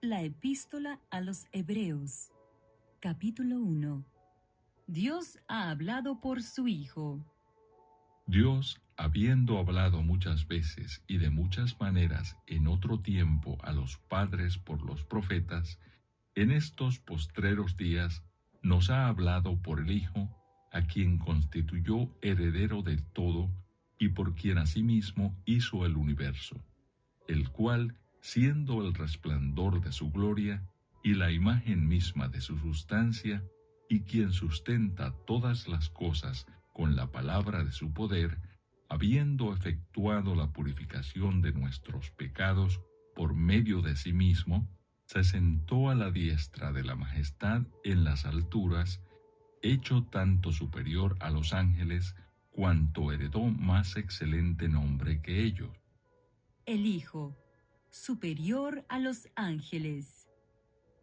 La epístola a los Hebreos, capítulo 1. Dios ha hablado por su Hijo. Dios, habiendo hablado muchas veces y de muchas maneras en otro tiempo a los padres por los profetas, en estos postreros días nos ha hablado por el Hijo, a quien constituyó heredero de todo y por quien asimismo hizo el universo, el cual, siendo el resplandor de su gloria y la imagen misma de su sustancia, y quien sustenta todas las cosas con la palabra de su poder, habiendo efectuado la purificación de nuestros pecados por medio de sí mismo, se sentó a la diestra de la majestad en las alturas, hecho tanto superior a los ángeles, cuanto heredó más excelente nombre que ellos. El Hijo, superior a los ángeles.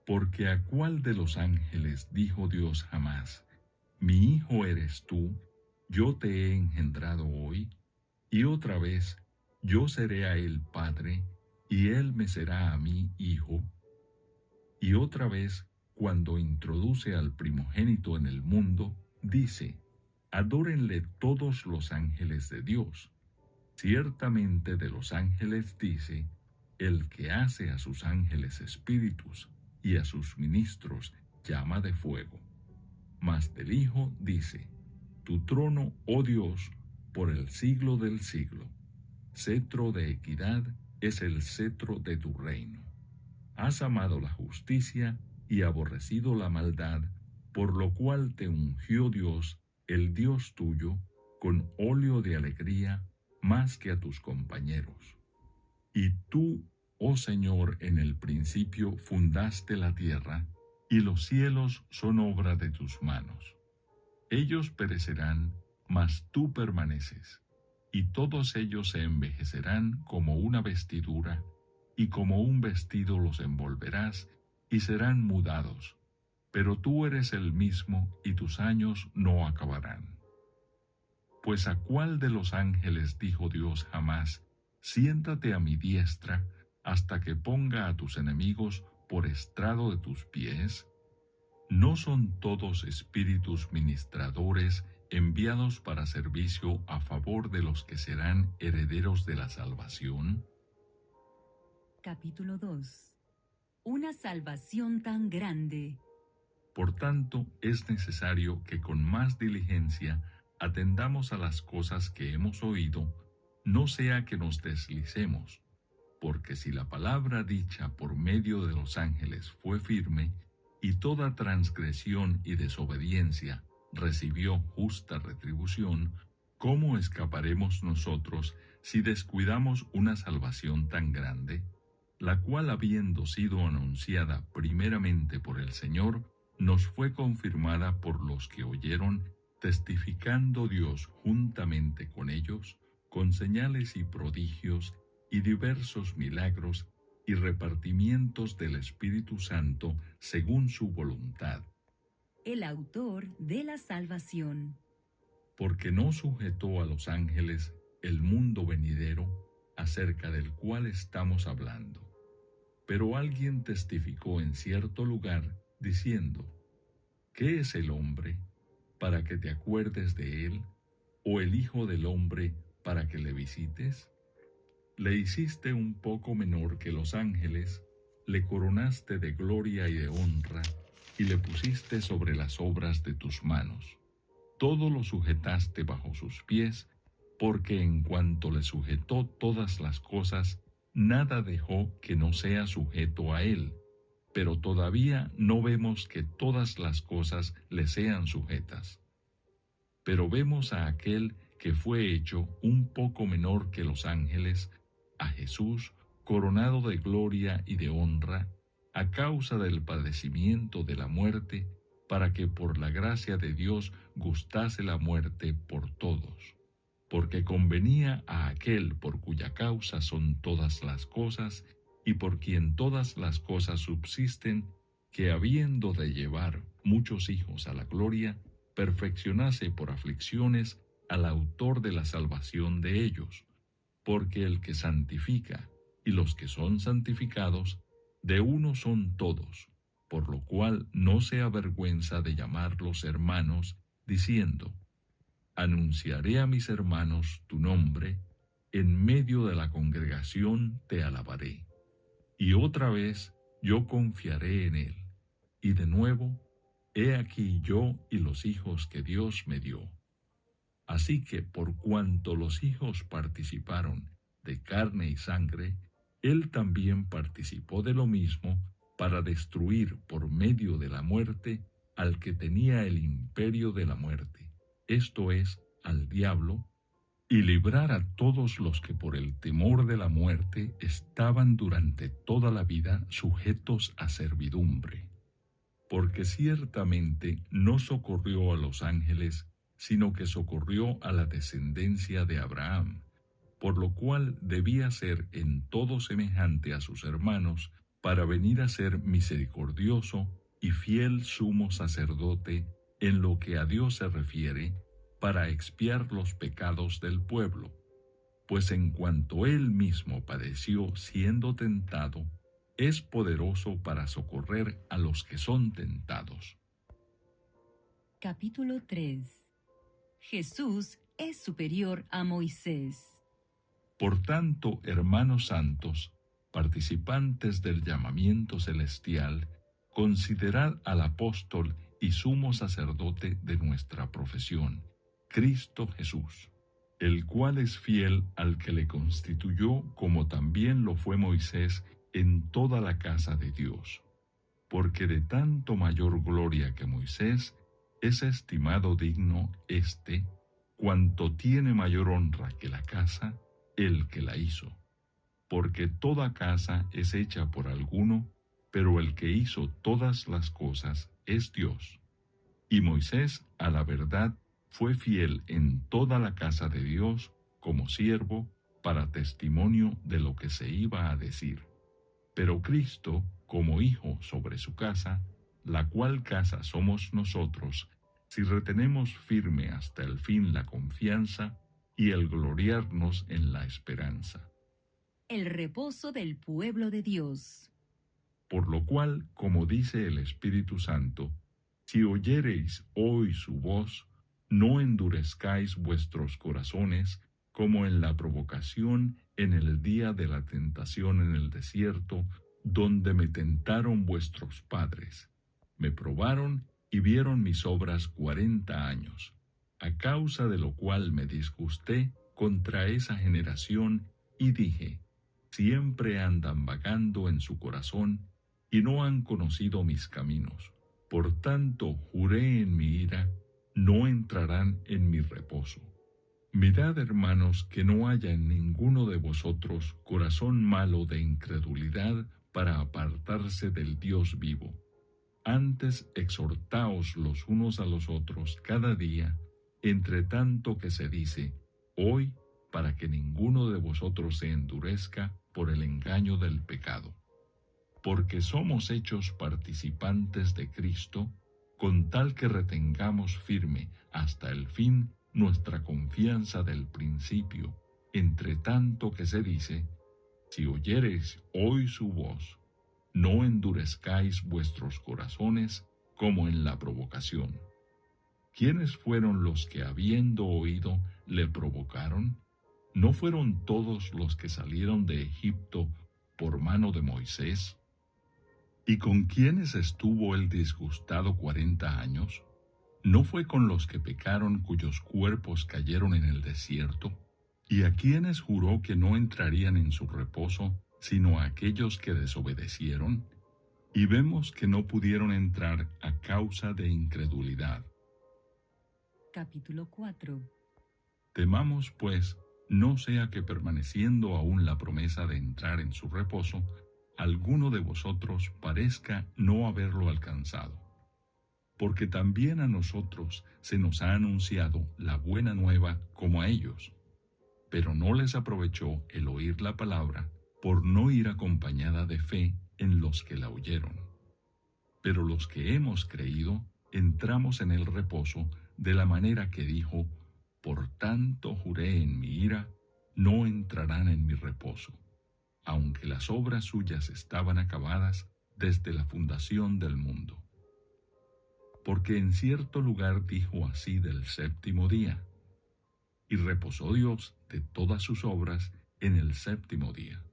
Porque ¿a cuál de los ángeles dijo Dios jamás: mi hijo eres tú, yo te he engendrado hoy? Y otra vez, yo seré a él padre, y él me será a mí hijo. Y otra vez, cuando introduce al primogénito en el mundo, dice: adórenle todos los ángeles de Dios. Ciertamente de los ángeles dice: el que hace a sus ángeles espíritus y a sus ministros llama de fuego. Mas del Hijo dice: tu trono, oh Dios, por el siglo del siglo. Cetro de equidad es el cetro de tu reino. Has amado la justicia y aborrecido la maldad, por lo cual te ungió Dios, el Dios tuyo, con óleo de alegría más que a tus compañeros. Y tú, oh Señor, en el principio fundaste la tierra, y los cielos son obra de tus manos. Ellos perecerán, mas tú permaneces, y todos ellos se envejecerán como una vestidura, y como un vestido los envolverás, y serán mudados. Pero tú eres el mismo, y tus años no acabarán. Pues ¿a cuál de los ángeles dijo Dios jamás: siéntate a mi diestra, hasta que ponga a tus enemigos por estrado de tus pies? ¿No son todos espíritus ministradores enviados para servicio a favor de los que serán herederos de la salvación? Capítulo 2. Una salvación tan grande. Por tanto, es necesario que con más diligencia atendamos a las cosas que hemos oído, no sea que nos deslicemos, porque si la palabra dicha por medio de los ángeles fue firme, y toda transgresión y desobediencia recibió justa retribución, ¿cómo escaparemos nosotros si descuidamos una salvación tan grande, la cual, habiendo sido anunciada primeramente por el Señor, nos fue confirmada por los que oyeron, testificando Dios juntamente con ellos, con señales y prodigios y diversos milagros y repartimientos del Espíritu Santo según su voluntad? El autor de la salvación. Porque no sujetó a los ángeles el mundo venidero, acerca del cual estamos hablando. Pero alguien testificó en cierto lugar, diciendo: ¿qué es el hombre, para que te acuerdes de él, o el Hijo del hombre, para que le visites? Le hiciste un poco menor que los ángeles, le coronaste de gloria y de honra, y le pusiste sobre las obras de tus manos. Todo lo sujetaste bajo sus pies, porque en cuanto le sujetó todas las cosas, nada dejó que no sea sujeto a él. Pero todavía no vemos que todas las cosas le sean sujetas. Pero vemos a aquel que fue hecho un poco menor que los ángeles, a Jesús, coronado de gloria y de honra, a causa del padecimiento de la muerte, para que por la gracia de Dios gustase la muerte por todos. Porque convenía a aquel por cuya causa son todas las cosas, y por quien todas las cosas subsisten, que habiendo de llevar muchos hijos a la gloria, perfeccionase por aflicciones al autor de la salvación de ellos. Porque el que santifica y los que son santificados de uno son todos, por lo cual no se avergüenza de llamarlos hermanos, diciendo: anunciaré a mis hermanos tu nombre, en medio de la congregación te alabaré. Y otra vez yo confiaré en él. Y de nuevo, he aquí yo y los hijos que Dios me dio. Así que por cuanto los hijos participaron de carne y sangre, él también participó de lo mismo para destruir por medio de la muerte al que tenía el imperio de la muerte, esto es, al diablo, y librar a todos los que por el temor de la muerte estaban durante toda la vida sujetos a servidumbre. Porque ciertamente no socorrió a los ángeles, sino que socorrió a la descendencia de Abraham, por lo cual debía ser en todo semejante a sus hermanos, para venir a ser misericordioso y fiel sumo sacerdote en lo que a Dios se refiere, para expiar los pecados del pueblo. Pues en cuanto él mismo padeció siendo tentado, es poderoso para socorrer a los que son tentados. Capítulo 3. Jesús es superior a Moisés. Por tanto, hermanos santos, participantes del llamamiento celestial, considerad al apóstol y sumo sacerdote de nuestra profesión, Cristo Jesús, el cual es fiel al que le constituyó, como también lo fue Moisés en toda la casa de Dios. Porque de tanto mayor gloria que Moisés, es estimado digno cuanto tiene mayor honra que la casa, el que la hizo. Porque toda casa es hecha por alguno, pero el que hizo todas las cosas es Dios. Y Moisés, a la verdad, fue fiel en toda la casa de Dios como siervo, para testimonio de lo que se iba a decir. Pero Cristo, como hijo sobre su casa, la cual casa somos nosotros, si retenemos firme hasta el fin la confianza y el gloriarnos en la esperanza. El reposo del pueblo de Dios. Por lo cual, como dice el Espíritu Santo, si oyereis hoy su voz, no endurezcáis vuestros corazones, como en la provocación en el día de la tentación en el desierto, donde me tentaron vuestros padres. Me probaron y vieron mis obras 40 años, a causa de lo cual me disgusté contra esa generación y dije: siempre andan vagando en su corazón y no han conocido mis caminos. Por tanto, juré en mi ira, no entrarán en mi reposo. Mirad, hermanos, que no haya en ninguno de vosotros corazón malo de incredulidad para apartarse del Dios vivo. Antes exhortaos los unos a los otros cada día, entre tanto que se dice, hoy, para que ninguno de vosotros se endurezca por el engaño del pecado. Porque somos hechos participantes de Cristo, con tal que retengamos firme hasta el fin nuestra confianza del principio, entre tanto que se dice, si oyereis hoy su voz, no endurezcáis vuestros corazones como en la provocación. ¿Quiénes fueron los que habiendo oído le provocaron? ¿No fueron todos los que salieron de Egipto por mano de Moisés? ¿Y con quiénes estuvo él disgustado 40 años? ¿No fue con los que pecaron cuyos cuerpos cayeron en el desierto? ¿Y a quiénes juró que no entrarían en su reposo, sino a aquellos que desobedecieron? Y vemos que no pudieron entrar a causa de incredulidad. Capítulo 4. Temamos, pues, no sea que permaneciendo aún la promesa de entrar en su reposo, alguno de vosotros parezca no haberlo alcanzado. Porque también a nosotros se nos ha anunciado la buena nueva como a ellos, pero no les aprovechó el oír la palabra por no ir acompañada de fe en los que la oyeron. Pero los que hemos creído entramos en el reposo de la manera que dijo, por tanto juré en mi ira, no entrarán en mi reposo. aunque las obras suyas estaban acabadas desde la fundación del mundo. Porque en cierto lugar dijo así del séptimo día, y reposó Dios de todas sus obras en el séptimo día.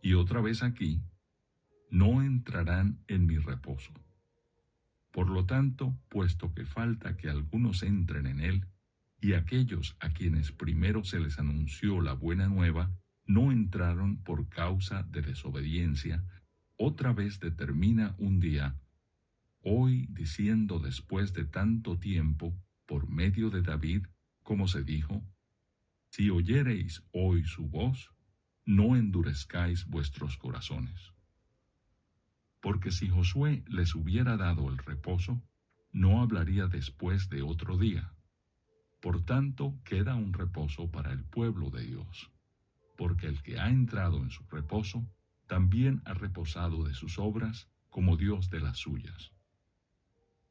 Y otra vez aquí, no entrarán en mi reposo. Por lo tanto, puesto que falta que algunos entren en él, y aquellos a quienes primero se les anunció la buena nueva, no entraron por causa de desobediencia, otra vez determina un día, hoy diciendo después de tanto tiempo, por medio de David, como se dijo, si oyereis hoy su voz, no endurezcáis vuestros corazones. Porque si Josué les hubiera dado el reposo, no hablaría después de otro día. Por tanto, queda un reposo para el pueblo de Dios, porque el que ha entrado en su reposo, también ha reposado de sus obras, como Dios de las suyas.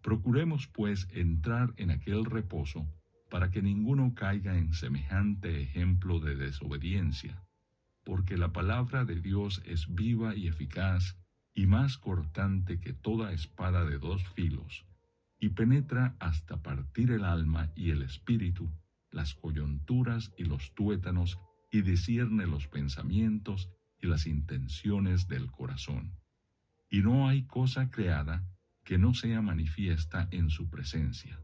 Procuremos, pues, entrar en aquel reposo, para que ninguno caiga en semejante ejemplo de desobediencia, porque la palabra de Dios es viva y eficaz, y más cortante que toda espada de dos filos, y penetra hasta partir el alma y el espíritu, las coyunturas y los tuétanos, y discierne los pensamientos y las intenciones del corazón. Y no hay cosa creada que no sea manifiesta en su presencia.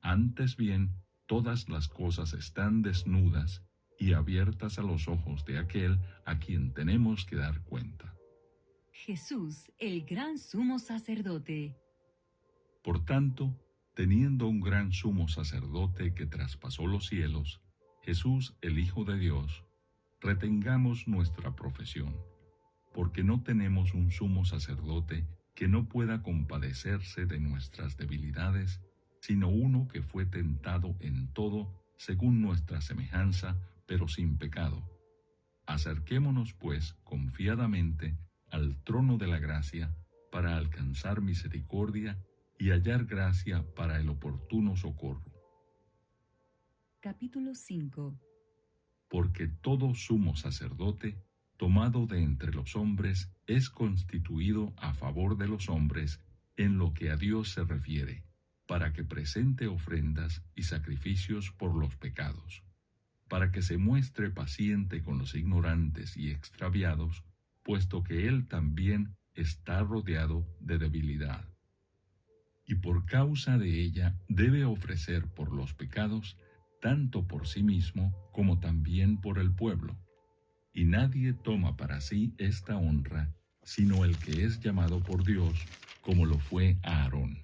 Antes bien, todas las cosas están desnudas y abiertas a los ojos de aquel a quien tenemos que dar cuenta. Jesús, el gran sumo sacerdote. Por tanto, teniendo un gran sumo sacerdote que traspasó los cielos, Jesús el Hijo de Dios, retengamos nuestra profesión, porque no tenemos un sumo sacerdote que no pueda compadecerse de nuestras debilidades, sino uno que fue tentado en todo según nuestra semejanza, pero sin pecado. Acerquémonos, pues, confiadamente al trono de la gracia para alcanzar misericordia y hallar gracia para el oportuno socorro. Capítulo 5. Porque todo sumo sacerdote, tomado de entre los hombres, es constituido a favor de los hombres en lo que a Dios se refiere, para que presente ofrendas y sacrificios por los pecados, para que se muestre paciente con los ignorantes y extraviados, puesto que él también está rodeado de debilidad. Y por causa de ella debe ofrecer por los pecados, tanto por sí mismo como también por el pueblo. Y nadie toma para sí esta honra, sino el que es llamado por Dios, como lo fue Aarón.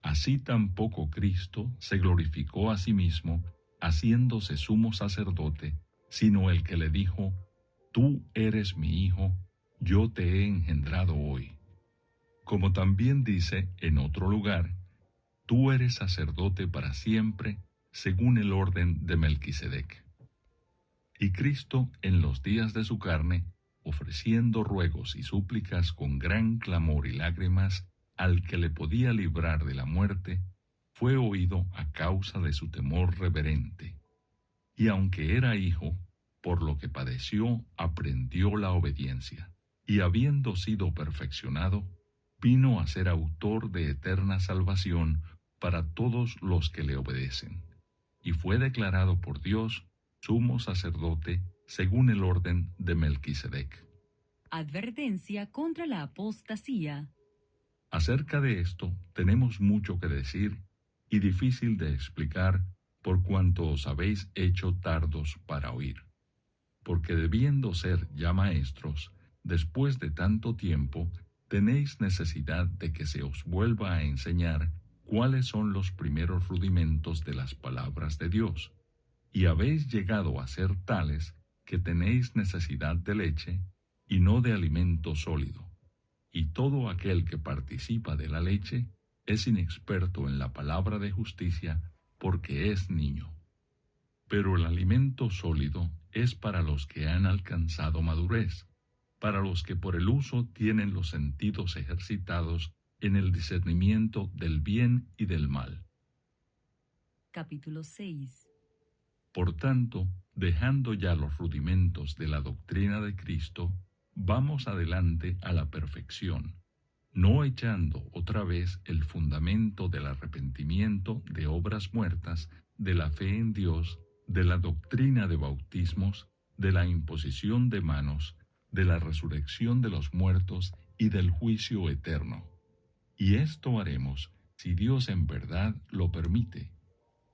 Así tampoco Cristo se glorificó a sí mismo, haciéndose sumo sacerdote, sino el que le dijo, tú eres mi Hijo, yo te he engendrado hoy. Como también dice en otro lugar, tú eres sacerdote para siempre, según el orden de Melquisedec. Y Cristo, en los días de su carne, ofreciendo ruegos y súplicas con gran clamor y lágrimas al que le podía librar de la muerte, fue oído a causa de su temor reverente. Y aunque era hijo, por lo que padeció, aprendió la obediencia, y habiendo sido perfeccionado, vino a ser autor de eterna salvación para todos los que le obedecen, y fue declarado por Dios sumo sacerdote según el orden de Melquisedec. Advertencia contra la apostasía. Acerca de esto tenemos mucho que decir y difícil de explicar por cuanto os habéis hecho tardos para oír. Porque debiendo ser ya maestros, después de tanto tiempo, tenéis necesidad de que se os vuelva a enseñar cuáles son los primeros rudimentos de las palabras de Dios, y habéis llegado a ser tales que tenéis necesidad de leche y no de alimento sólido. Y todo aquel que participa de la leche es inexperto en la palabra de justicia porque es niño. Pero el alimento sólido es para los que han alcanzado madurez, para los que por el uso tienen los sentidos ejercitados en el discernimiento del bien y del mal. Capítulo 6. Por tanto, dejando ya los rudimentos de la doctrina de Cristo, vamos adelante a la perfección, no echando otra vez el fundamento del arrepentimiento de obras muertas, de la fe en Dios, de la doctrina de bautismos, de la imposición de manos, de la resurrección de los muertos y del juicio eterno. Y esto haremos si Dios en verdad lo permite,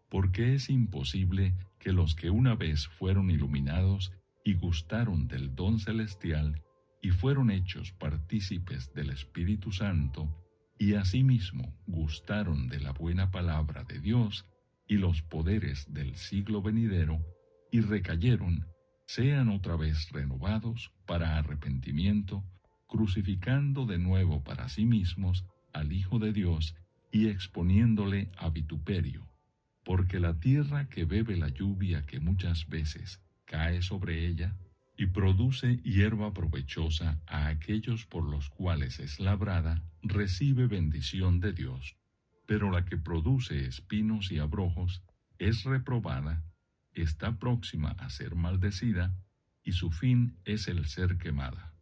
porque es imposible que los que una vez fueron iluminados y gustaron del don celestial y fueron hechos partícipes del Espíritu Santo, y asimismo gustaron de la buena palabra de Dios y los poderes del siglo venidero, y recayeron, sean otra vez renovados para arrepentimiento, crucificando de nuevo para sí mismos al Hijo de Dios y exponiéndole a vituperio, porque la tierra que bebe la lluvia que muchas veces cae sobre ella, y produce hierba provechosa a aquellos por los cuales es labrada, recibe bendición de Dios. Pero la que produce espinos y abrojos es reprobada, está próxima a ser maldecida, y su fin es el ser quemada.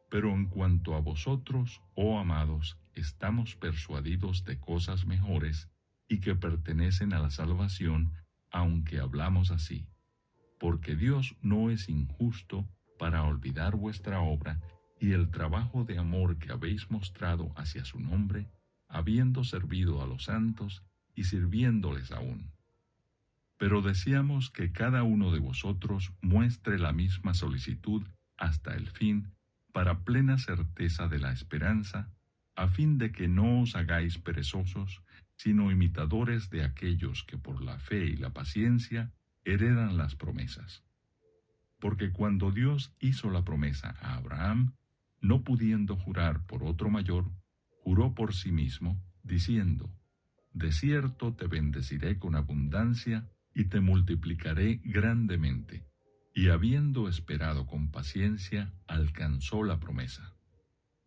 Pero en cuanto a vosotros, oh amados, estamos persuadidos de cosas mejores y que pertenecen a la salvación, aunque hablamos así. Porque Dios no es injusto para olvidar vuestra obra y el trabajo de amor que habéis mostrado hacia su nombre, habiendo servido a los santos y sirviéndoles aún. Pero deseamos que cada uno de vosotros muestre la misma solicitud hasta el fin, para plena certeza de la esperanza, a fin de que no os hagáis perezosos, sino imitadores de aquellos que por la fe y la paciencia heredan las promesas. Porque cuando Dios hizo la promesa a Abraham, no pudiendo jurar por otro mayor, juró por sí mismo, diciendo: de cierto te bendeciré con abundancia y te multiplicaré grandemente. Y habiendo esperado con paciencia, alcanzó la promesa.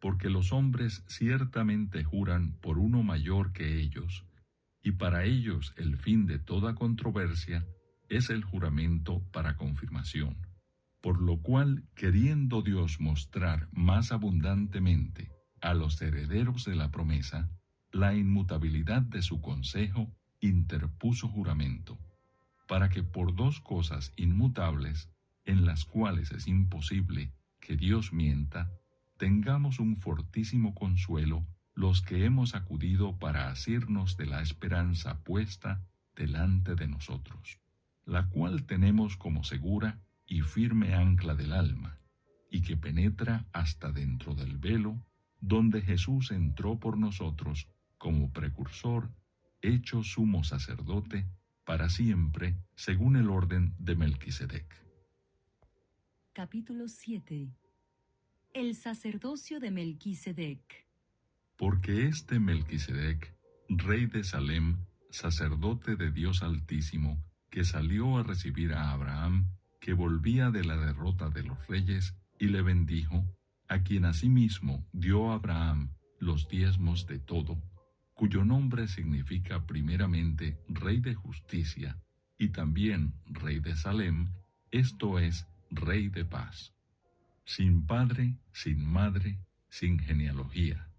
Porque los hombres ciertamente juran por uno mayor que ellos, y para ellos el fin de toda controversia es el juramento para confirmación. Por lo cual, queriendo Dios mostrar más abundantemente a los herederos de la promesa la inmutabilidad de su consejo, interpuso juramento, para que por dos cosas inmutables, en las cuales es imposible que Dios mienta, tengamos un fortísimo consuelo los que hemos acudido para asirnos de la esperanza puesta delante de nosotros, la cual tenemos como segura y firme ancla del alma, y que penetra hasta dentro del velo, donde Jesús entró por nosotros como precursor, hecho sumo sacerdote para siempre, según el orden de Melquisedec. Capítulo 7. El sacerdocio de Melquisedec. Porque este Melquisedec, rey de Salem, sacerdote de Dios Altísimo, que salió a recibir a Abraham, que volvía de la derrota de los reyes, y le bendijo, a quien asimismo dio a Abraham los diezmos de todo, cuyo nombre significa primeramente Rey de Justicia, y también Rey de Salem, esto es, Rey de Paz. Sin padre, sin madre, sin genealogía,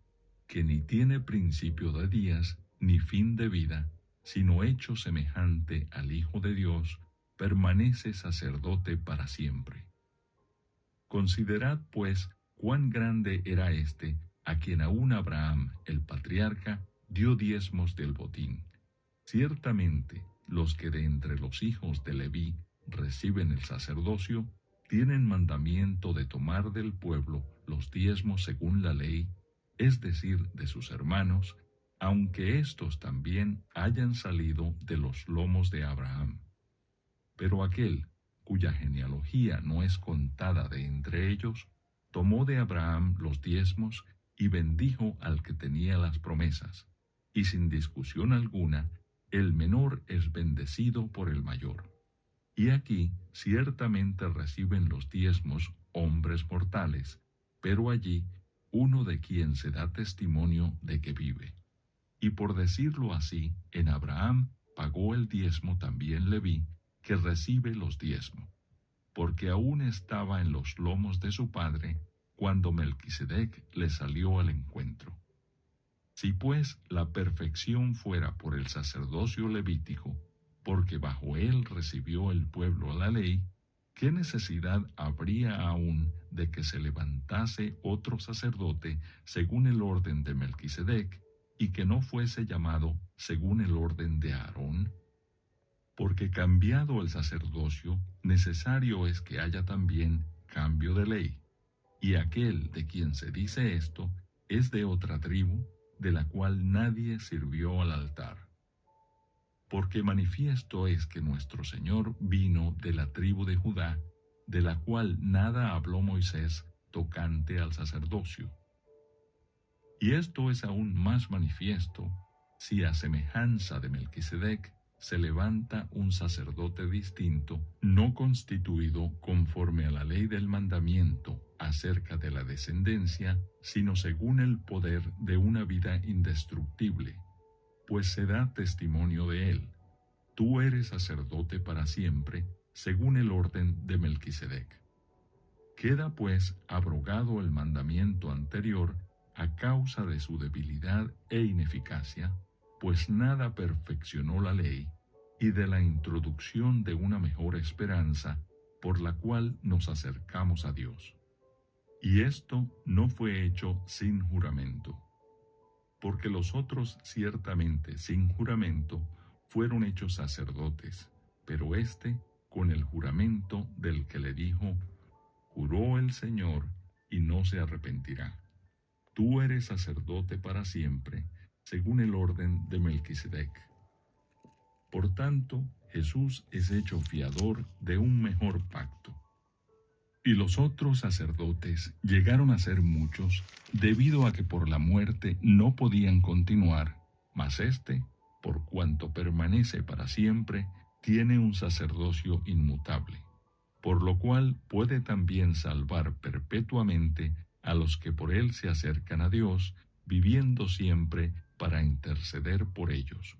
que ni tiene principio de días, ni fin de vida, sino hecho semejante al Hijo de Dios, permanece sacerdote para siempre. Considerad, pues, cuán grande era éste, a quien aún Abraham, el patriarca, dio diezmos del botín. Ciertamente, los que de entre los hijos de Leví reciben el sacerdocio, tienen mandamiento de tomar del pueblo los diezmos según la ley, es decir, de sus hermanos, aunque éstos también hayan salido de los lomos de Abraham. Pero aquel, cuya genealogía no es contada de entre ellos, tomó de Abraham los diezmos y bendijo al que tenía las promesas, y sin discusión alguna, el menor es bendecido por el mayor. Y aquí ciertamente reciben los diezmos hombres mortales, pero allí uno de quien se da testimonio de que vive. Y por decirlo así, en Abraham pagó el diezmo también Leví, que recibe los diezmos, porque aún estaba en los lomos de su padre cuando Melquisedec le salió al encuentro. Si pues la perfección fuera por el sacerdocio levítico, porque bajo él recibió el pueblo la ley, ¿qué necesidad habría aún de que se levantase otro sacerdote según el orden de Melquisedec, y que no fuese llamado según el orden de Aarón? Porque cambiado el sacerdocio, necesario es que haya también cambio de ley, y aquel de quien se dice esto es de otra tribu, de la cual nadie sirvió al altar. Porque manifiesto es que nuestro Señor vino de la tribu de Judá, de la cual nada habló Moisés tocante al sacerdocio. Y esto es aún más manifiesto, si a semejanza de Melquisedec se levanta un sacerdote distinto, no constituido conforme a la ley del mandamiento acerca de la descendencia, sino según el poder de una vida indestructible, pues se da testimonio de él: tú eres sacerdote para siempre, según el orden de Melquisedec. Queda pues abrogado el mandamiento anterior a causa de su debilidad e ineficacia, pues nada perfeccionó la ley, y de la introducción de una mejor esperanza, por la cual nos acercamos a Dios. Y esto no fue hecho sin juramento, porque los otros ciertamente sin juramento fueron hechos sacerdotes, pero éste con el juramento del que le dijo: juró el Señor y no se arrepentirá. Tú eres sacerdote para siempre, según el orden de Melquisedec. Por tanto, Jesús es hecho fiador de un mejor pacto. Y los otros sacerdotes llegaron a ser muchos, debido a que por la muerte no podían continuar, mas éste, por cuanto permanece para siempre, tiene un sacerdocio inmutable, por lo cual puede también salvar perpetuamente a los que por él se acercan a Dios, viviendo siempre para interceder por ellos.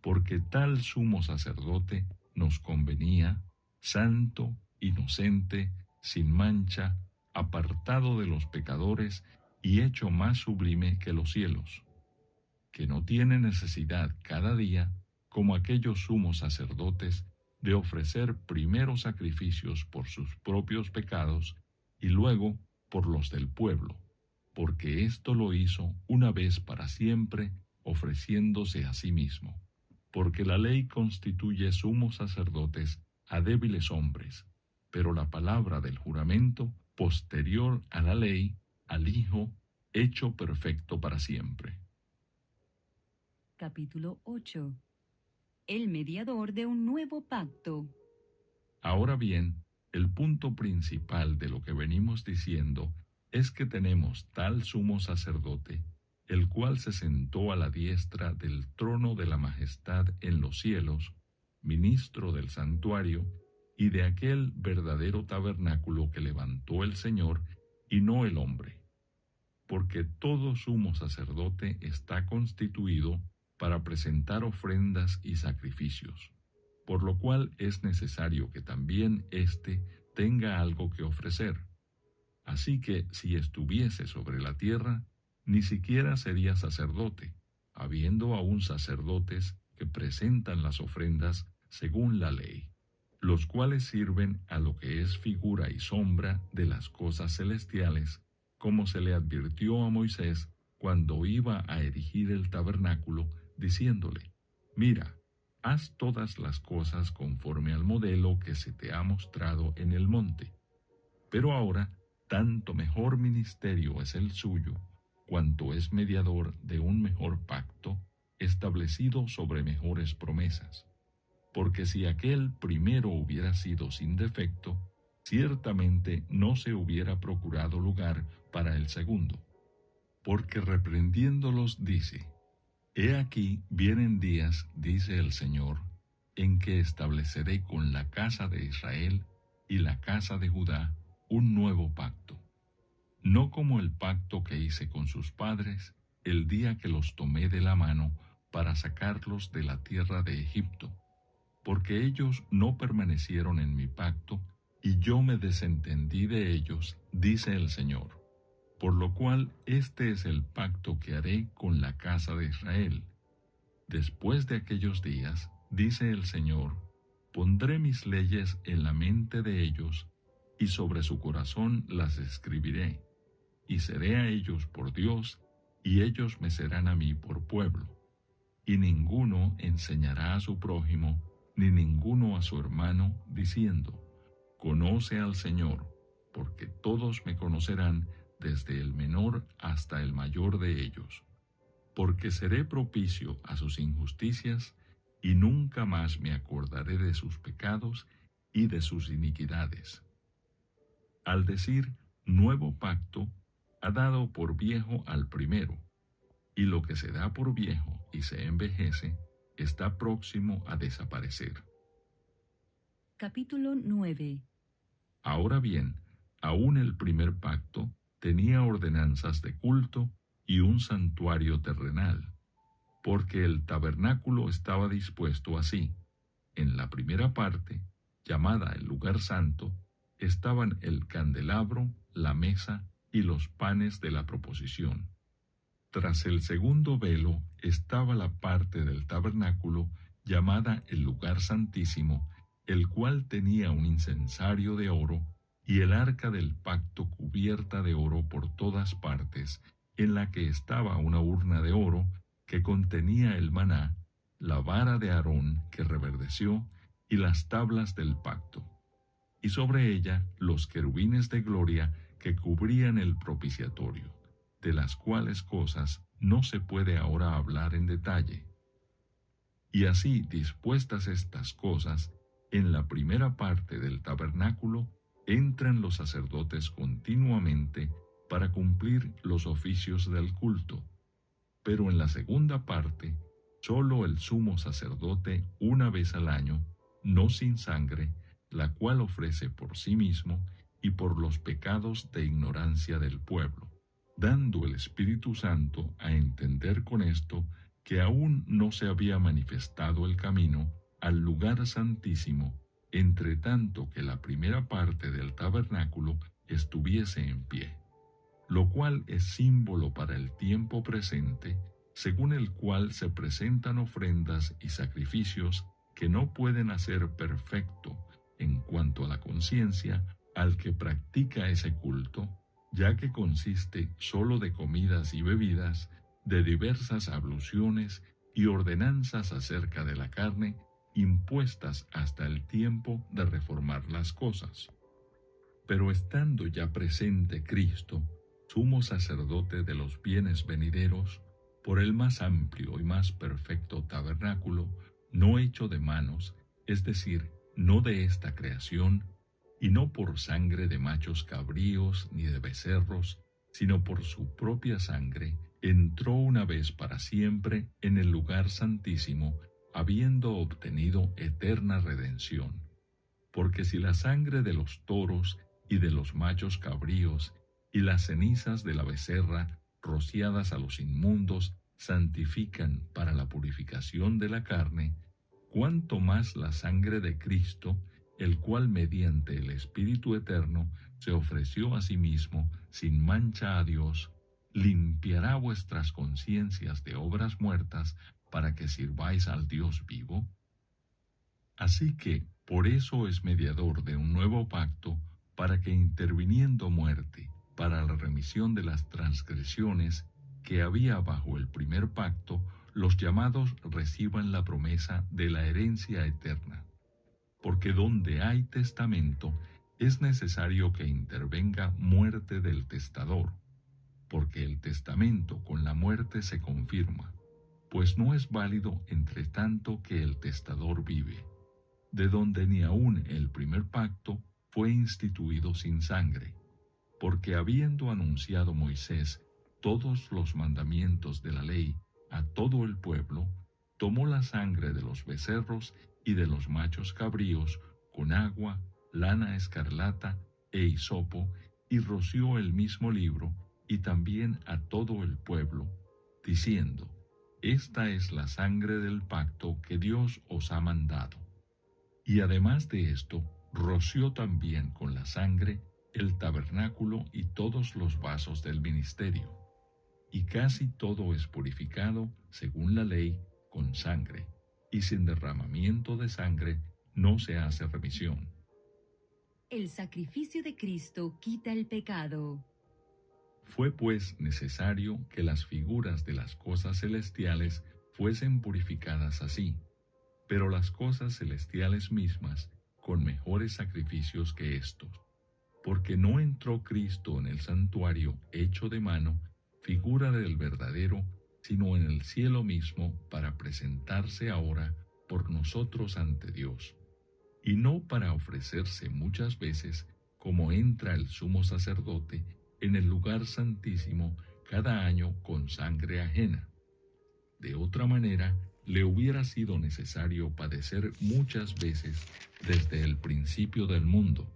Porque tal sumo sacerdote nos convenía, santo, inocente, sin mancha, apartado de los pecadores y hecho más sublime que los cielos, que no tiene necesidad cada día, como aquellos sumos sacerdotes, de ofrecer primero sacrificios por sus propios pecados y luego por los del pueblo, porque esto lo hizo una vez para siempre, ofreciéndose a sí mismo. Porque la ley constituye sumos sacerdotes a débiles hombres, pero la palabra del juramento, posterior a la ley, al Hijo, hecho perfecto para siempre. Capítulo 8. El mediador de un nuevo pacto. Ahora bien, el punto principal de lo que venimos diciendo es que tenemos tal sumo sacerdote, el cual se sentó a la diestra del trono de la majestad en los cielos, ministro del santuario y de aquel verdadero tabernáculo que levantó el Señor y no el hombre. Porque todo sumo sacerdote está constituido para presentar ofrendas y sacrificios, por lo cual es necesario que también éste tenga algo que ofrecer. Así que si estuviese sobre la tierra, ni siquiera sería sacerdote, habiendo aún sacerdotes que presentan las ofrendas según la ley, los cuales sirven a lo que es figura y sombra de las cosas celestiales, como se le advirtió a Moisés cuando iba a erigir el tabernáculo, diciéndole: mira, haz todas las cosas conforme al modelo que se te ha mostrado en el monte. Pero ahora, tanto mejor ministerio es el suyo, cuanto es mediador de un mejor pacto, establecido sobre mejores promesas. Porque si aquel primero hubiera sido sin defecto, ciertamente no se hubiera procurado lugar para el segundo. Porque reprendiéndolos dice: he aquí vienen días, dice el Señor, en que estableceré con la casa de Israel y la casa de Judá un nuevo pacto, no como el pacto que hice con sus padres el día que los tomé de la mano para sacarlos de la tierra de Egipto, porque porque ellos no permanecieron en mi pacto, y yo me desentendí de ellos, dice el Señor. Por lo cual este es el pacto que haré con la casa de Israel. Después de aquellos días, dice el Señor, pondré mis leyes en la mente de ellos, y sobre su corazón las escribiré, y seré a ellos por Dios, y ellos me serán a mí por pueblo. Y ninguno enseñará a su prójimo, ni ninguno a su hermano, diciendo, conoce al Señor, porque todos me conocerán, desde el menor hasta el mayor de ellos. Porque seré propicio a sus injusticias, y nunca más me acordaré de sus pecados y de sus iniquidades. Al decir nuevo pacto, ha dado por viejo al primero, y lo que se da por viejo y se envejece, está próximo a desaparecer. Capítulo 9. Ahora bien, aún el primer pacto tenía ordenanzas de culto y un santuario terrenal, porque el tabernáculo estaba dispuesto así. En la primera parte, llamada el lugar santo, estaban el candelabro, la mesa y los panes de la proposición. Tras el segundo velo estaba la parte del tabernáculo llamada el lugar santísimo, el cual tenía un incensario de oro y el arca del pacto cubierta de oro por todas partes, en la que estaba una urna de oro que contenía el maná, la vara de Aarón que reverdeció y las tablas del pacto, y sobre ella los querubines de gloria que cubrían el propiciatorio, de las cuales cosas no se puede ahora hablar en detalle. Y así dispuestas estas cosas, en la primera parte del tabernáculo entran los sacerdotes continuamente para cumplir los oficios del culto, pero en la segunda parte, solo el sumo sacerdote una vez al año, no sin sangre, la cual ofrece por sí mismo y por los pecados de ignorancia del pueblo, dando el Espíritu Santo a entender con esto que aún no se había manifestado el camino al lugar santísimo, entre tanto que la primera parte del tabernáculo estuviese en pie, lo cual es símbolo para el tiempo presente, según el cual se presentan ofrendas y sacrificios que no pueden hacer perfecto en cuanto a la conciencia al que practica ese culto, ya que consiste sólo de comidas y bebidas, de diversas abluciones y ordenanzas acerca de la carne, impuestas hasta el tiempo de reformar las cosas. Pero estando ya presente Cristo, sumo sacerdote de los bienes venideros, por el más amplio y más perfecto tabernáculo, no hecho de manos, es decir, no de esta creación, y no por sangre de machos cabríos ni de becerros, sino por su propia sangre, entró una vez para siempre en el lugar santísimo, habiendo obtenido eterna redención. Porque si la sangre de los toros y de los machos cabríos y las cenizas de la becerra rociadas a los inmundos santifican para la purificación de la carne, cuánto más la sangre de Cristo, el cual mediante el Espíritu Eterno se ofreció a sí mismo sin mancha a Dios, limpiará vuestras conciencias de obras muertas para que sirváis al Dios vivo. Así que, por eso es mediador de un nuevo pacto, para que interviniendo muerte, para la remisión de las transgresiones que había bajo el primer pacto, los llamados reciban la promesa de la herencia eterna. Porque donde hay testamento, es necesario que intervenga muerte del testador, porque el testamento con la muerte se confirma, pues no es válido entre tanto que el testador vive, de donde ni aun el primer pacto fue instituido sin sangre, porque habiendo anunciado Moisés todos los mandamientos de la ley a todo el pueblo, tomó la sangre de los becerros y de los machos cabríos con agua, lana escarlata e hisopo, y roció el mismo libro y también a todo el pueblo, diciendo: Esta es la sangre del pacto que Dios os ha mandado. Y además de esto, roció también con la sangre el tabernáculo y todos los vasos del ministerio. Y casi todo es purificado, según la ley, con sangre, y sin derramamiento de sangre no se hace remisión. El sacrificio de Cristo quita el pecado. Fue pues necesario que las figuras de las cosas celestiales fuesen purificadas así, pero las cosas celestiales mismas con mejores sacrificios que estos, porque no entró Cristo en el santuario hecho de mano, figura del verdadero, sino en el cielo mismo, para presentarse ahora por nosotros ante Dios, y no para ofrecerse muchas veces, como entra el sumo sacerdote en el lugar santísimo cada año con sangre ajena. De otra manera, le hubiera sido necesario padecer muchas veces desde el principio del mundo,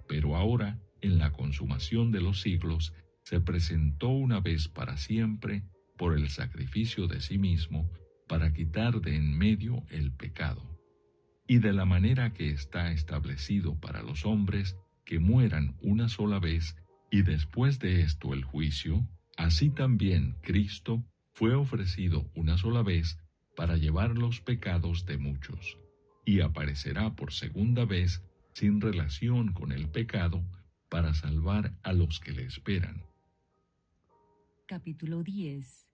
pero ahora, en la consumación de los siglos, se presentó una vez para siempre por el sacrificio de sí mismo para quitar de en medio el pecado. Y de la manera que está establecido para los hombres que mueran una sola vez y después de esto el juicio, así también Cristo fue ofrecido una sola vez para llevar los pecados de muchos, y aparecerá por segunda vez sin relación con el pecado para salvar a los que le esperan. Capítulo 10.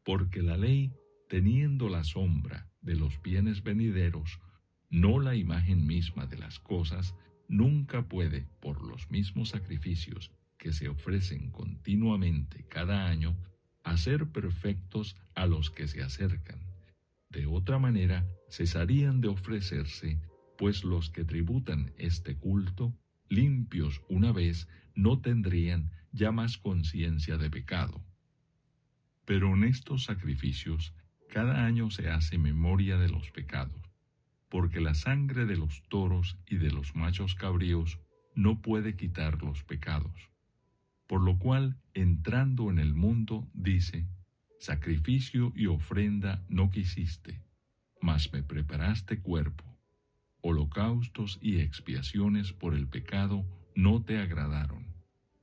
Porque la ley, teniendo la sombra de los bienes venideros, no la imagen misma de las cosas, nunca puede, por los mismos sacrificios que se ofrecen continuamente cada año, hacer perfectos a los que se acercan. De otra manera, cesarían de ofrecerse, pues los que tributan este culto, limpios una vez, no tendrían ya más conciencia de pecado. Pero en estos sacrificios, cada año se hace memoria de los pecados, porque la sangre de los toros y de los machos cabríos no puede quitar los pecados. Por lo cual, entrando en el mundo, dice: sacrificio y ofrenda no quisiste, mas me preparaste cuerpo. Holocaustos y expiaciones por el pecado no te agradaron.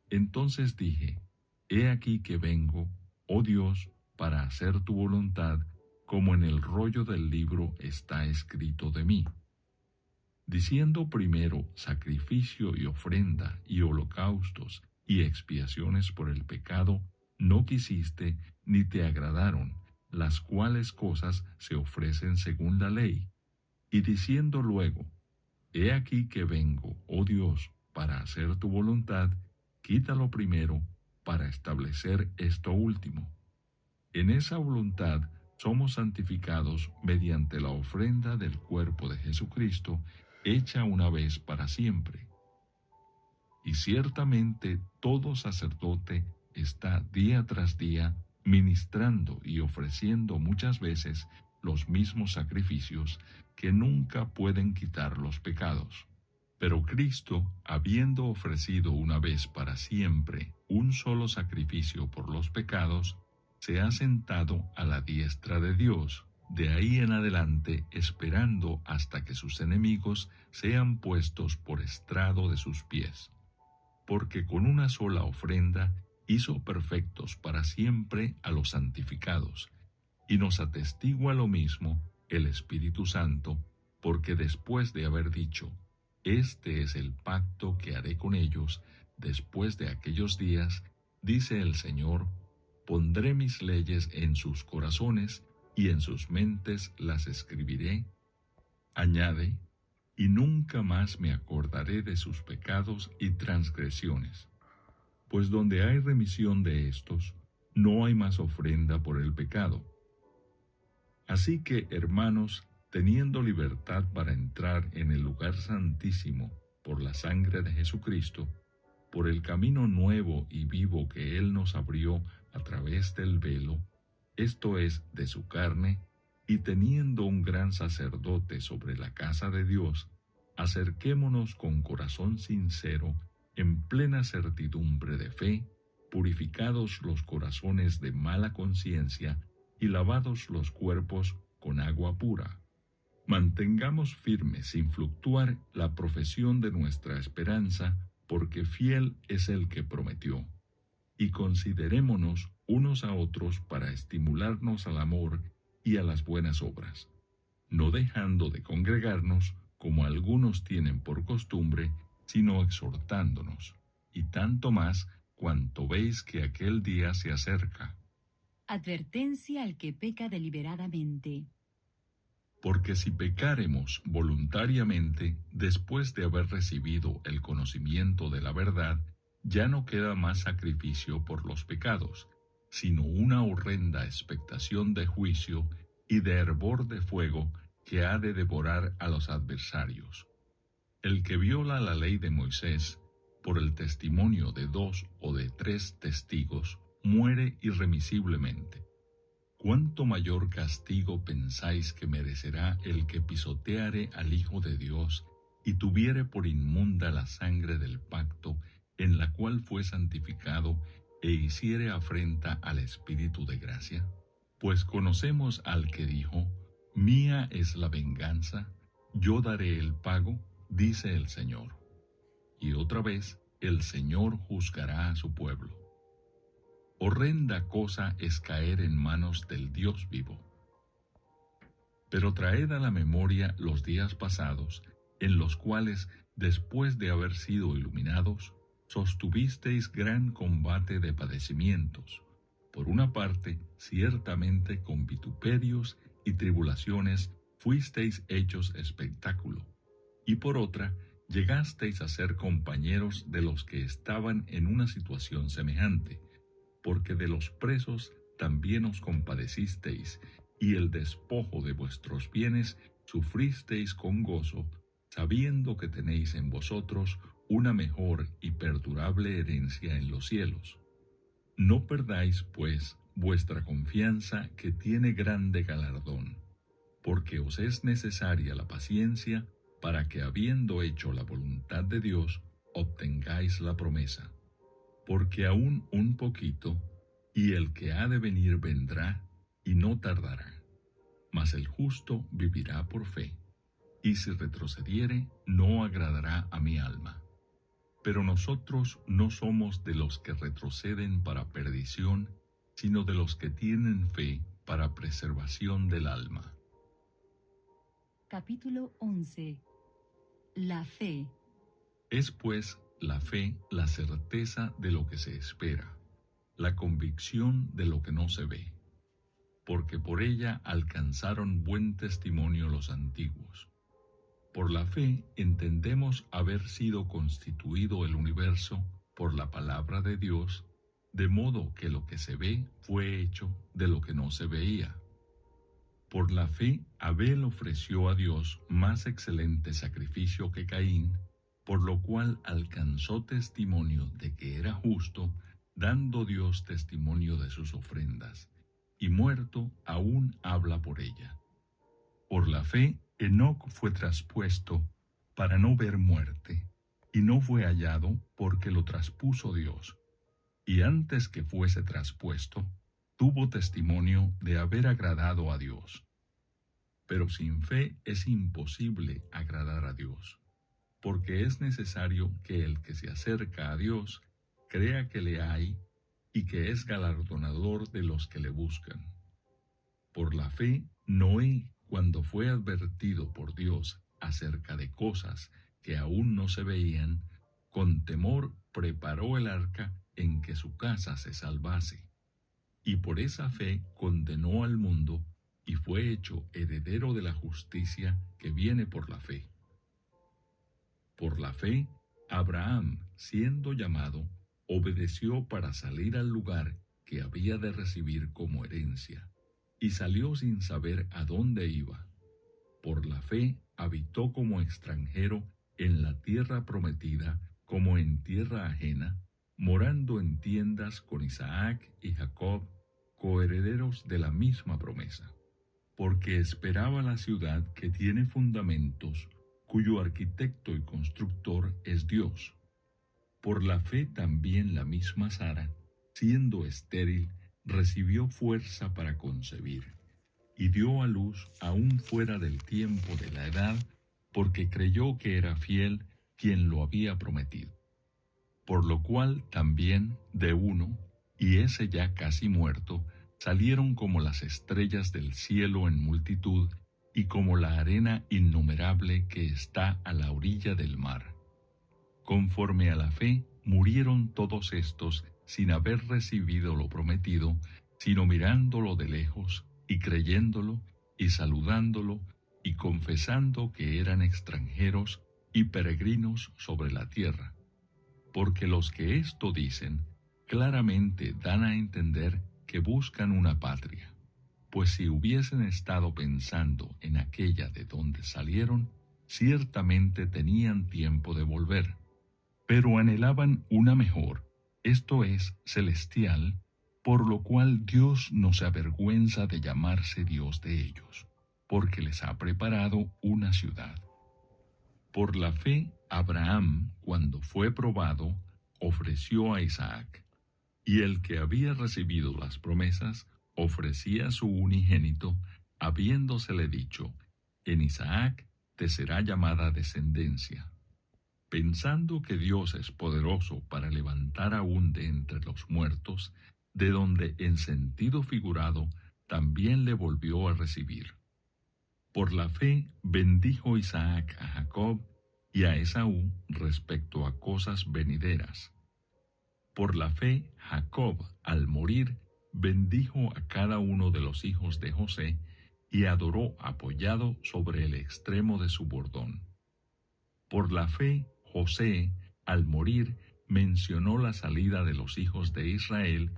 Entonces dije: he aquí que vengo, oh Dios, para hacer tu voluntad, como en el rollo del libro está escrito de mí. Diciendo primero sacrificio y ofrenda y holocaustos y expiaciones por el pecado, no quisiste ni te agradaron, las cuales cosas se ofrecen según la ley. Y diciendo luego: he aquí que vengo, oh Dios, para hacer tu voluntad, quítalo primero, para establecer esto último. En esa voluntad somos santificados mediante la ofrenda del cuerpo de Jesucristo, hecha una vez para siempre. Y ciertamente todo sacerdote está día tras día ministrando y ofreciendo muchas veces los mismos sacrificios que nunca pueden quitar los pecados. Pero Cristo, habiendo ofrecido una vez para siempre un solo sacrificio por los pecados, se ha sentado a la diestra de Dios, de ahí en adelante esperando hasta que sus enemigos sean puestos por estrado de sus pies. Porque con una sola ofrenda hizo perfectos para siempre a los santificados, y nos atestigua lo mismo el Espíritu Santo, porque después de haber dicho: este es el pacto que haré con ellos después de aquellos días, dice el Señor: pondré mis leyes en sus corazones y en sus mentes las escribiré. Añade: y nunca más me acordaré de sus pecados y transgresiones. Pues donde hay remisión de estos, no hay más ofrenda por el pecado. Así que, hermanos, teniendo libertad para entrar en el lugar santísimo por la sangre de Jesucristo, por el camino nuevo y vivo que Él nos abrió a través del velo, esto es, de su carne, y teniendo un gran sacerdote sobre la casa de Dios, acerquémonos con corazón sincero, en plena certidumbre de fe, purificados los corazones de mala conciencia y lavados los cuerpos con agua pura. Mantengamos firme sin fluctuar la profesión de nuestra esperanza, porque fiel es el que prometió. Y considerémonos unos a otros para estimularnos al amor y a las buenas obras, no dejando de congregarnos como algunos tienen por costumbre, sino exhortándonos, y tanto más cuanto veis que aquel día se acerca. Advertencia al que peca deliberadamente. Porque si pecáremos voluntariamente después de haber recibido el conocimiento de la verdad, ya no queda más sacrificio por los pecados, sino una horrenda expectación de juicio y de hervor de fuego que ha de devorar a los adversarios. El que viola la ley de Moisés, por el testimonio de 2 o de 3 testigos, muere irremisiblemente. ¿Cuánto mayor castigo pensáis que merecerá el que pisoteare al Hijo de Dios y tuviere por inmunda la sangre del pacto en la cual fue santificado e hiciere afrenta al Espíritu de gracia? Pues conocemos al que dijo: Mía es la venganza, yo daré el pago, dice el Señor. Y otra vez, el Señor juzgará a su pueblo. Horrenda cosa es caer en manos del Dios vivo. Pero traed a la memoria los días pasados, en los cuales, después de haber sido iluminados, sostuvisteis gran combate de padecimientos, por una parte, ciertamente con vituperios y tribulaciones fuisteis hechos espectáculo, y por otra, llegasteis a ser compañeros de los que estaban en una situación semejante, porque de los presos también os compadecisteis, y el despojo de vuestros bienes sufristeis con gozo, sabiendo que tenéis en vosotros una mejor y perdurable herencia en los cielos. No perdáis, pues, vuestra confianza, que tiene grande galardón, porque os es necesaria la paciencia, para que, habiendo hecho la voluntad de Dios, obtengáis la promesa. Porque aún un poquito, y el que ha de venir vendrá, y no tardará. Mas el justo vivirá por fe, y si retrocediere, no agradará a mi alma. Pero nosotros no somos de los que retroceden para perdición, sino de los que tienen fe para preservación del alma. Capítulo 11. La fe. Es pues la fe la certeza de lo que se espera, la convicción de lo que no se ve, porque por ella alcanzaron buen testimonio los antiguos. Por la fe entendemos haber sido constituido el universo por la palabra de Dios, de modo que lo que se ve fue hecho de lo que no se veía. Por la fe Abel ofreció a Dios más excelente sacrificio que Caín, por lo cual alcanzó testimonio de que era justo, dando Dios testimonio de sus ofrendas, y muerto aún habla por ella. Por la fe Enoc fue traspuesto para no ver muerte, y no fue hallado porque lo traspuso Dios. Y antes que fuese traspuesto, tuvo testimonio de haber agradado a Dios. Pero sin fe es imposible agradar a Dios, porque es necesario que el que se acerca a Dios crea que le hay y que es galardonador de los que le buscan. Por la fe, Noé, cuando fue advertido por Dios acerca de cosas que aún no se veían, con temor preparó el arca en que su casa se salvase. Y por esa fe condenó al mundo y fue hecho heredero de la justicia que viene por la fe. Por la fe, Abraham, siendo llamado, obedeció para salir al lugar que había de recibir como herencia, y salió sin saber a dónde iba. Por la fe habitó como extranjero en la tierra prometida, como en tierra ajena, morando en tiendas con Isaac y Jacob, coherederos de la misma promesa, porque esperaba la ciudad que tiene fundamentos, cuyo arquitecto y constructor es Dios. Por la fe también la misma Sara, siendo estéril, recibió fuerza para concebir, y dio a luz aún fuera del tiempo de la edad, porque creyó que era fiel quien lo había prometido. Por lo cual también de uno, y ese ya casi muerto, salieron como las estrellas del cielo en multitud, y como la arena innumerable que está a la orilla del mar. Conforme a la fe, murieron todos estos sin haber recibido lo prometido, sino mirándolo de lejos, y creyéndolo, y saludándolo, y confesando que eran extranjeros y peregrinos sobre la tierra. Porque los que esto dicen, claramente dan a entender que buscan una patria, pues si hubiesen estado pensando en aquella de donde salieron, ciertamente tenían tiempo de volver, pero anhelaban una mejor, esto es, celestial, por lo cual Dios no se avergüenza de llamarse Dios de ellos, porque les ha preparado una ciudad. Por la fe, Abraham, cuando fue probado, ofreció a Isaac, y el que había recibido las promesas ofrecía su unigénito, habiéndosele dicho, en Isaac te será llamada descendencia. Pensando que Dios es poderoso para levantar aún de entre los muertos, de donde en sentido figurado también le volvió a recibir. Por la fe bendijo Isaac a Jacob y a Esaú respecto a cosas venideras. Por la fe Jacob, al morir, bendijo a cada uno de los hijos de José y adoró apoyado sobre el extremo de su bordón. Por la fe José, al morir, mencionó la salida de los hijos de Israel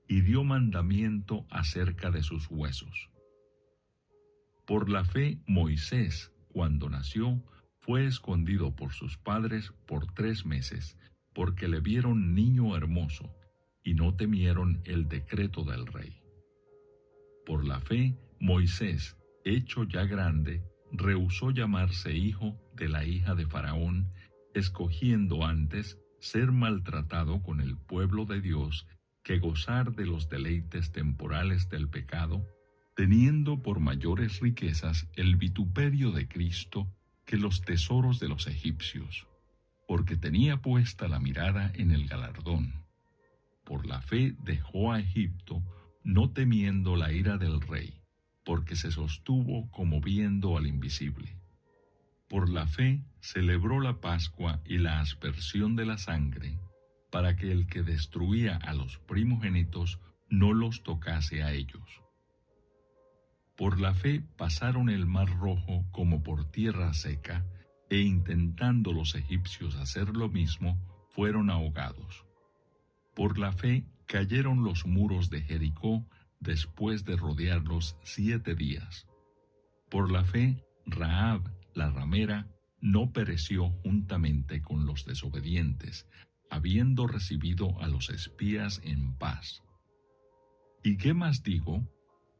y dio mandamiento acerca de sus huesos. Por la fe Moisés, cuando nació, fue escondido por sus padres por 3 meses, porque le vieron niño hermoso, y no temieron el decreto del rey. Por la fe Moisés, hecho ya grande, rehusó llamarse hijo de la hija de Faraón, escogiendo antes ser maltratado con el pueblo de Dios que gozar de los deleites temporales del pecado, teniendo por mayores riquezas el vituperio de Cristo que los tesoros de los egipcios, porque tenía puesta la mirada en el galardón. Por la fe dejó a Egipto, no temiendo la ira del rey, porque se sostuvo como viendo al invisible. Por la fe celebró la Pascua y la aspersión de la sangre, para que el que destruía a los primogénitos no los tocase a ellos. Por la fe pasaron el mar Rojo como por tierra seca, e intentando los egipcios hacer lo mismo, fueron ahogados. Por la fe cayeron los muros de Jericó después de rodearlos 7 días. Por la fe, Rahab, la ramera, no pereció juntamente con los desobedientes, habiendo recibido a los espías en paz. ¿Y qué más digo?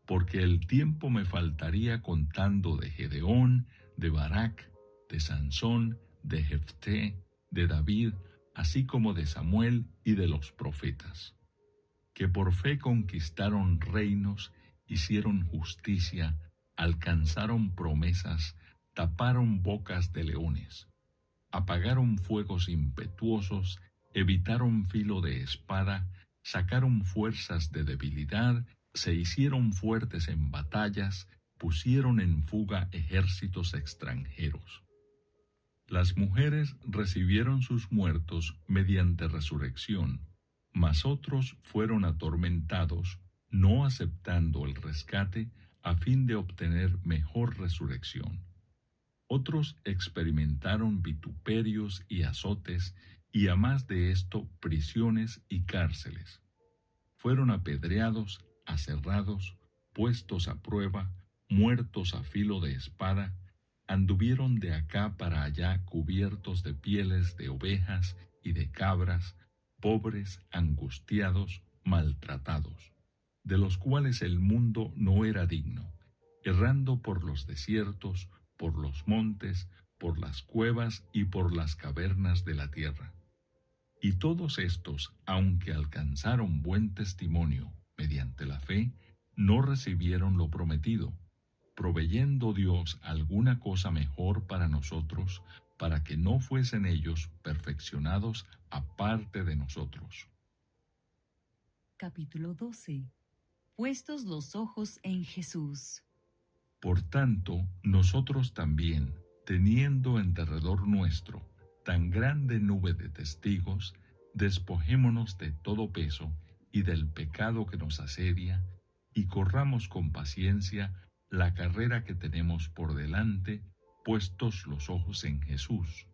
Porque el tiempo me faltaría contando de Gedeón, de Barak, de Sansón, de Jefté, de David, así como de Samuel y de los profetas, que por fe conquistaron reinos, hicieron justicia, alcanzaron promesas, taparon bocas de leones, apagaron fuegos impetuosos, evitaron filo de espada, sacaron fuerzas de debilidad, se hicieron fuertes en batallas, pusieron en fuga ejércitos extranjeros. Las mujeres recibieron sus muertos mediante resurrección, mas otros fueron atormentados, no aceptando el rescate a fin de obtener mejor resurrección. Otros experimentaron vituperios y azotes, y a más de esto prisiones y cárceles. Fueron apedreados, aserrados, puestos a prueba, muertos a filo de espada, anduvieron de acá para allá cubiertos de pieles de ovejas y de cabras, pobres, angustiados, maltratados, de los cuales el mundo no era digno, errando por los desiertos, por los montes, por las cuevas y por las cavernas de la tierra. Y todos estos, aunque alcanzaron buen testimonio mediante la fe, no recibieron lo prometido, proveyendo Dios alguna cosa mejor para nosotros, para que no fuesen ellos perfeccionados aparte de nosotros. Capítulo 12. Puestos los ojos en Jesús. Por tanto, nosotros también, teniendo en derredor nuestro tan grande nube de testigos, despojémonos de todo peso y del pecado que nos asedia, y corramos con paciencia la carrera que tenemos por delante, puestos los ojos en Jesús,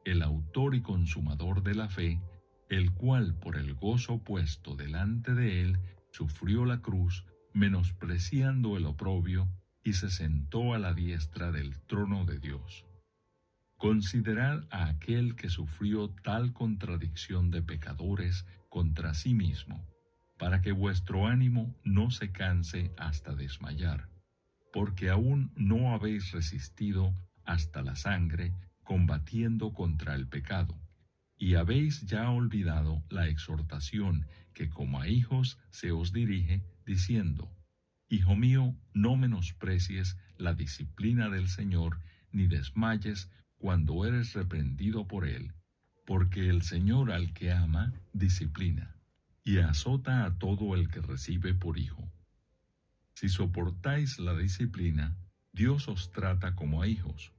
el autor y consumador de la fe, el cual por el gozo puesto delante de él sufrió la cruz, menospreciando el oprobio, y se sentó a la diestra del trono de Dios. Considerad a aquel que sufrió tal contradicción de pecadores contra sí mismo, para que vuestro ánimo no se canse hasta desmayar, porque aún no habéis resistido hasta la sangre, combatiendo contra el pecado, y habéis ya olvidado la exhortación que como a hijos se os dirige, diciendo: Hijo mío, no menosprecies la disciplina del Señor, ni desmayes cuando eres reprendido por Él, porque el Señor al que ama, disciplina, y azota a todo el que recibe por hijo. Si soportáis la disciplina, Dios os trata como a hijos,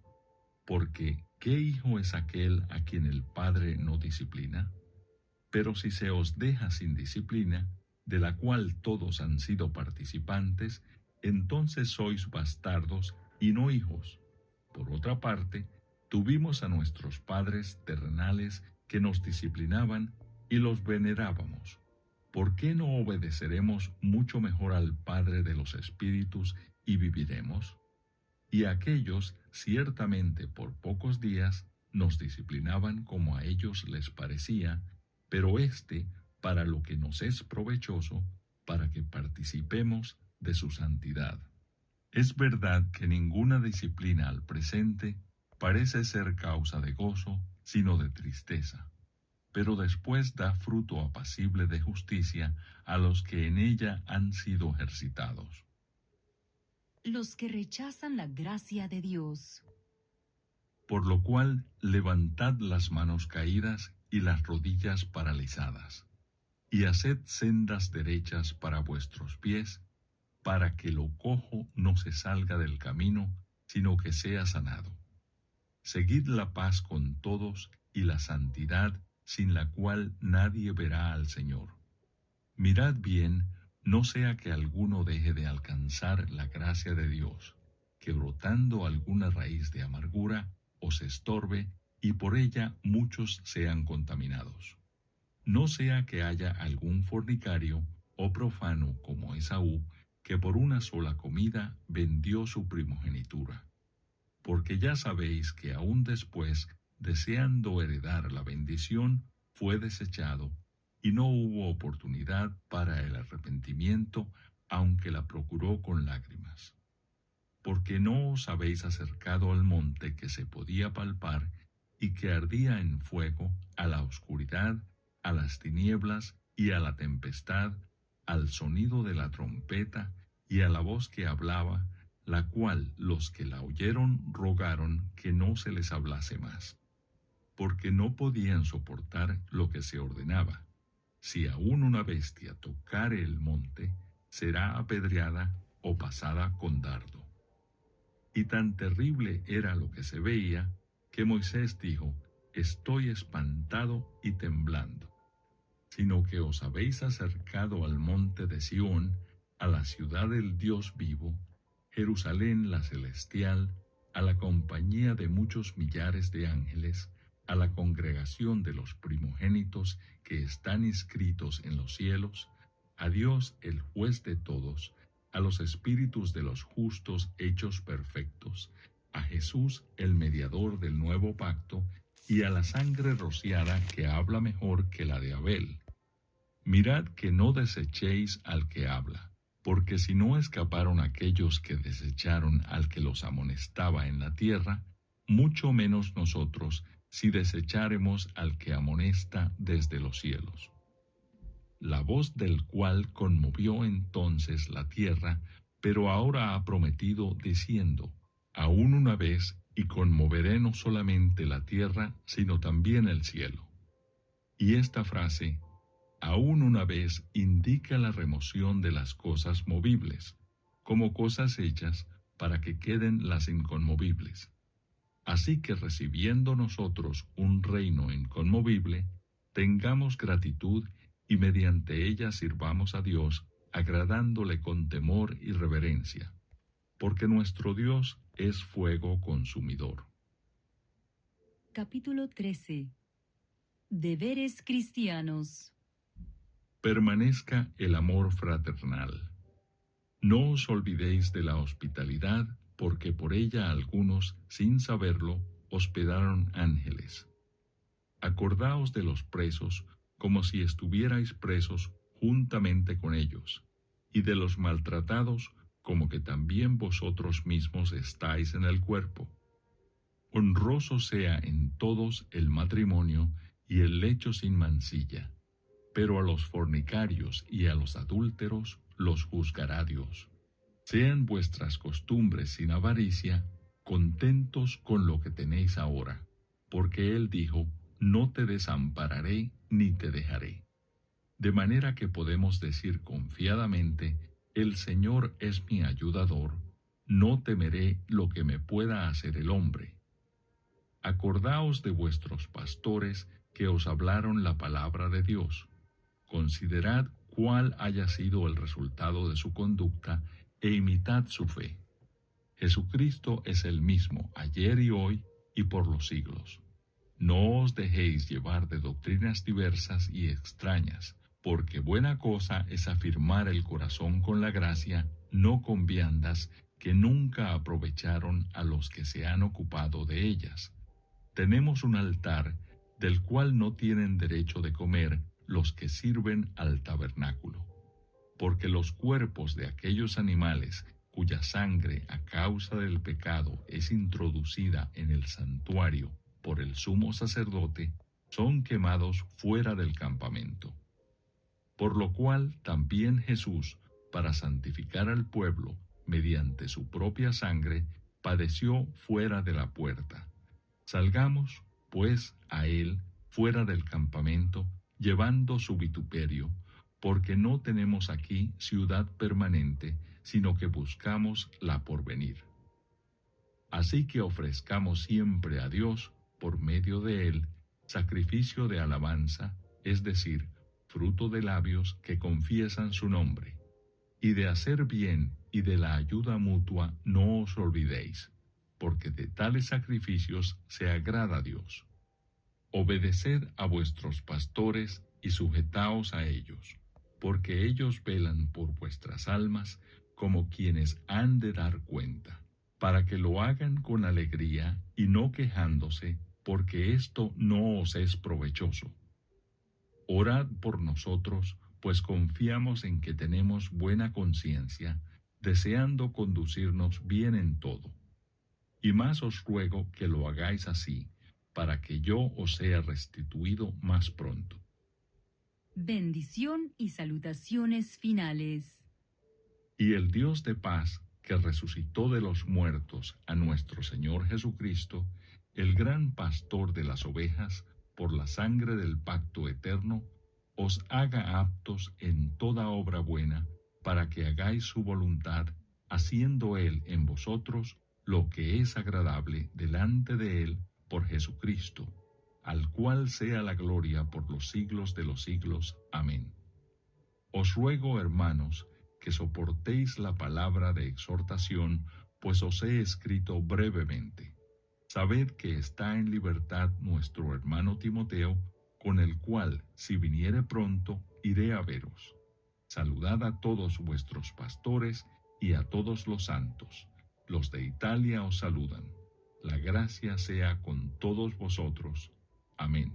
porque ¿qué hijo es aquel a quien el Padre no disciplina? Pero si se os deja sin disciplina, de la cual todos han sido participantes, entonces sois bastardos y no hijos. Por otra parte, tuvimos a nuestros padres terrenales que nos disciplinaban y los venerábamos. ¿Por qué no obedeceremos mucho mejor al Padre de los Espíritus y viviremos? Y aquellos, ciertamente por pocos días, nos disciplinaban como a ellos les parecía, pero para lo que nos es provechoso, para que participemos de su santidad. Es verdad que ninguna disciplina al presente parece ser causa de gozo, sino de tristeza, pero después da fruto apacible de justicia a los que en ella han sido ejercitados. Los que rechazan la gracia de Dios. Por lo cual, levantad las manos caídas y las rodillas paralizadas, y haced sendas derechas para vuestros pies, para que lo cojo no se salga del camino, sino que sea sanado. Seguid la paz con todos y la santidad, sin la cual nadie verá al Señor. Mirad bien, no sea que alguno deje de alcanzar la gracia de Dios, que brotando alguna raíz de amargura os estorbe, y por ella muchos sean contaminados. No sea que haya algún fornicario o profano como Esaú, que por una sola comida vendió su primogenitura. Porque ya sabéis que aún después, deseando heredar la bendición, fue desechado, y no hubo oportunidad para el arrepentimiento, aunque la procuró con lágrimas. Porque no os habéis acercado al monte que se podía palpar y que ardía en fuego, a la oscuridad, a las tinieblas y a la tempestad, al sonido de la trompeta y a la voz que hablaba, la cual los que la oyeron rogaron que no se les hablase más, porque no podían soportar lo que se ordenaba. Si aún una bestia tocare el monte, será apedreada o pasada con dardo. Y tan terrible era lo que se veía, que Moisés dijo: Estoy espantado y temblando. Sino que os habéis acercado al monte de Sión, a la ciudad del Dios vivo, Jerusalén la celestial, a la compañía de muchos millares de ángeles, a la congregación de los primogénitos que están inscritos en los cielos, a Dios el juez de todos, a los espíritus de los justos hechos perfectos, a Jesús el mediador del nuevo pacto, y a la sangre rociada que habla mejor que la de Abel. Mirad que no desechéis al que habla, porque si no escaparon aquellos que desecharon al que los amonestaba en la tierra, mucho menos nosotros si desecháremos al que amonesta desde los cielos. La voz del cual conmovió entonces la tierra, pero ahora ha prometido diciendo, aún una vez, y conmoveré no solamente la tierra, sino también el cielo. Y esta frase, aún una vez, indica la remoción de las cosas movibles, como cosas hechas para que queden las inconmovibles. Así que recibiendo nosotros un reino inconmovible, tengamos gratitud y mediante ella sirvamos a Dios, agradándole con temor y reverencia, porque nuestro Dios es fuego consumidor. Capítulo 13. Deberes cristianos. Permanezca el amor fraternal. No os olvidéis de la hospitalidad, porque por ella algunos, sin saberlo, hospedaron ángeles. Acordaos de los presos, como si estuvierais presos juntamente con ellos, y de los maltratados, como que también vosotros mismos estáis en el cuerpo. Honroso sea en todos el matrimonio y el lecho sin mancilla, pero a los fornicarios y a los adúlteros los juzgará Dios. Sean vuestras costumbres sin avaricia, contentos con lo que tenéis ahora, porque Él dijo, no te desampararé ni te dejaré. De manera que podemos decir confiadamente, el Señor es mi ayudador, no temeré lo que me pueda hacer el hombre. Acordaos de vuestros pastores que os hablaron la palabra de Dios. Considerad cuál haya sido el resultado de su conducta e imitad su fe. Jesucristo es el mismo ayer y hoy y por los siglos. No os dejéis llevar de doctrinas diversas y extrañas, porque buena cosa es afirmar el corazón con la gracia, no con viandas que nunca aprovecharon a los que se han ocupado de ellas. Tenemos un altar del cual no tienen derecho de comer los que sirven al tabernáculo, porque los cuerpos de aquellos animales cuya sangre a causa del pecado es introducida en el santuario por el sumo sacerdote, son quemados fuera del campamento. Por lo cual también Jesús, para santificar al pueblo mediante su propia sangre, padeció fuera de la puerta. Salgamos, pues, a él fuera del campamento, llevando su vituperio, porque no tenemos aquí ciudad permanente, sino que buscamos la porvenir. Así que ofrezcamos siempre a Dios, por medio de él, sacrificio de alabanza, es decir, fruto de labios que confiesan su nombre. Y de hacer bien y de la ayuda mutua no os olvidéis, porque de tales sacrificios se agrada a Dios. Obedeced a vuestros pastores y sujetaos a ellos, porque ellos velan por vuestras almas como quienes han de dar cuenta, para que lo hagan con alegría y no quejándose, porque esto no os es provechoso. Orad por nosotros, pues confiamos en que tenemos buena conciencia, deseando conducirnos bien en todo. Y más os ruego que lo hagáis así, para que yo os sea restituido más pronto. Bendición y salutaciones finales. Y el Dios de paz, que resucitó de los muertos a nuestro Señor Jesucristo, el gran pastor de las ovejas, por la sangre del pacto eterno, os haga aptos en toda obra buena, para que hagáis su voluntad, haciendo Él en vosotros lo que es agradable delante de Él por Jesucristo, al cual sea la gloria por los siglos de los siglos. Amén. Os ruego, hermanos, que soportéis la palabra de exhortación, pues os he escrito brevemente. Sabed que está en libertad nuestro hermano Timoteo, con el cual, si viniere pronto, iré a veros. Saludad a todos vuestros pastores y a todos los santos. Los de Italia os saludan. La gracia sea con todos vosotros. Amén.